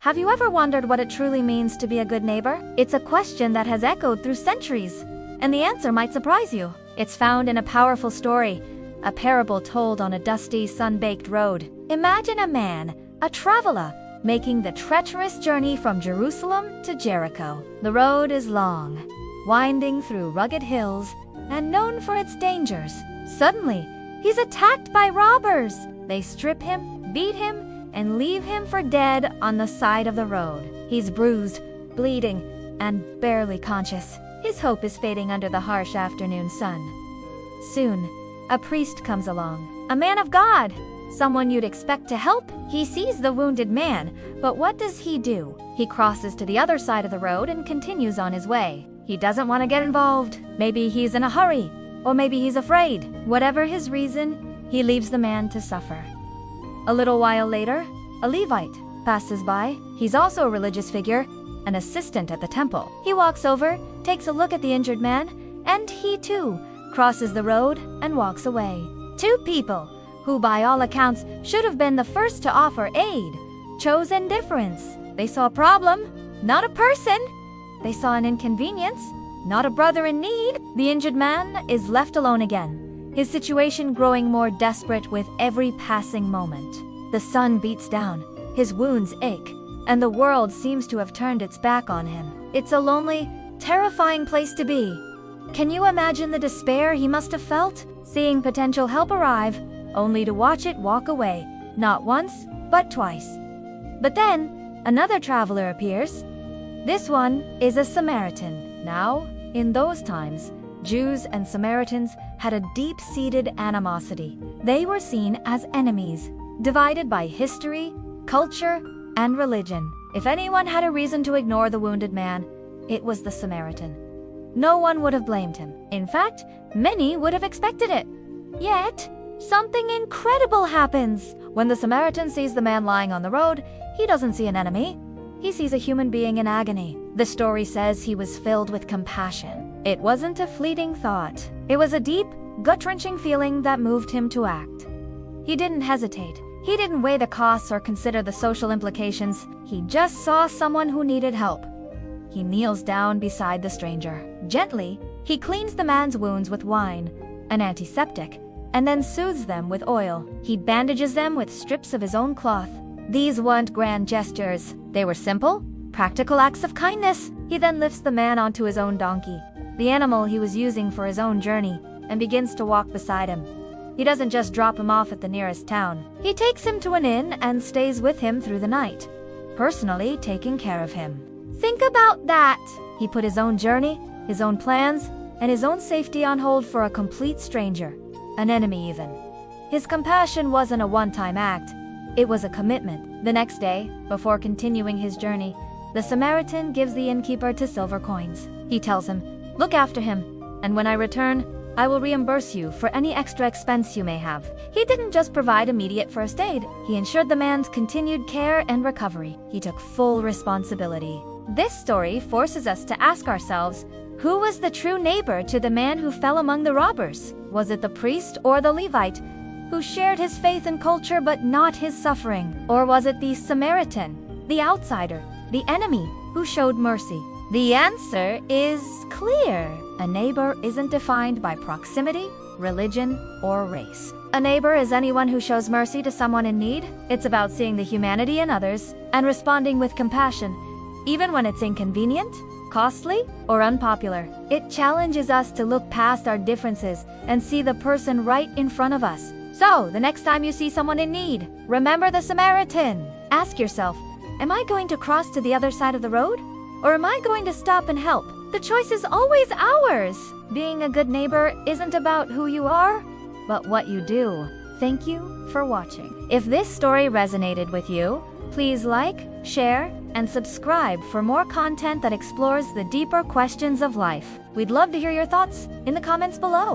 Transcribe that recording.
Have you ever wondered what it truly means to be a good neighbor? It's a question that has echoed through centuries, and the answer might surprise you. It's found in a powerful story, a parable told on a dusty, sun-baked road. Imagine a man, a traveler, making the treacherous journey from Jerusalem to Jericho. The road is long, winding through rugged hills, and known for its dangers. Suddenly, he's attacked by robbers. They strip him, beat him, and leave him for dead on the side of the road. He's bruised, bleeding, and barely conscious. His hope is fading under the harsh afternoon sun. Soon, a priest comes along, a man of God, someone you'd expect to help. He sees the wounded man, but what does he do? He crosses to the other side of the road and continues on his way. He doesn't want to get involved. Maybe he's in a hurry, or maybe he's afraid. Whatever his reason, he leaves the man to suffer. A little while later, a Levite passes by. He's also a religious figure, an assistant at the temple. He walks over, takes a look at the injured man, and he too crosses the road and walks away. Two people who by all accounts should have been the first to offer aid chose indifference. They saw a problem, not a person. They saw an inconvenience, not a brother in need. The injured man is left alone again, his situation growing more desperate with every passing moment. The sun beats down, his wounds ache, and the world seems to have turned its back on him. It's a lonely, terrifying place to be. Can you imagine the despair he must have felt, seeing potential help arrive, only to watch it walk away, not once, but twice? But then, another traveler appears. This one is a Samaritan. Now, in those times, Jews and Samaritans had a deep-seated animosity. They were seen as enemies, divided by history, culture, and religion. If anyone had a reason to ignore the wounded man, it was the Samaritan. No one would have blamed him. In fact, many would have expected it. Yet, something incredible happens. When the Samaritan sees the man lying on the road, he doesn't see an enemy. He sees a human being in agony. The story says he was filled with compassion. It wasn't a fleeting thought. It was a deep, gut-wrenching feeling that moved him to act. He didn't hesitate. He didn't weigh the costs or consider the social implications. He just saw someone who needed help. He kneels down beside the stranger. Gently, he cleans the man's wounds with wine, an antiseptic, and then soothes them with oil. He bandages them with strips of his own cloth. These weren't grand gestures. They were simple, practical acts of kindness. He then lifts the man onto his own donkey, the animal he was using for his own journey, and begins to walk beside him. He doesn't just drop him off at the nearest town. He takes him to an inn and stays with him through the night, personally taking care of him. Think about that! He put his own journey, his own plans, and his own safety on hold for a complete stranger, an enemy even. His compassion wasn't a one-time act. It was a commitment. The next day, before continuing his journey, the Samaritan gives the innkeeper 2 silver coins. He tells him, "Look after him, and when I return, I will reimburse you for any extra expense you may have." He didn't just provide immediate first aid. He ensured the man's continued care and recovery. He took full responsibility. This story forces us to ask ourselves, who was the true neighbor to the man who fell among the robbers? Was it the priest or the Levite, who shared his faith and culture but not his suffering? Or was it the Samaritan, the outsider, the enemy, who showed mercy? The answer is clear. A neighbor isn't defined by proximity, religion, or race. A neighbor is anyone who shows mercy to someone in need. It's about seeing the humanity in others and responding with compassion, even when it's inconvenient, costly, or unpopular. It challenges us to look past our differences and see the person right in front of us. So, the next time you see someone in need, remember the Samaritan. Ask yourself, am I going to cross to the other side of the road? Or am I going to stop and help? The choice is always ours. Being a good neighbor isn't about who you are, but what you do. Thank you for watching. If this story resonated with you, please like, share, and subscribe for more content that explores the deeper questions of life. We'd love to hear your thoughts in the comments below.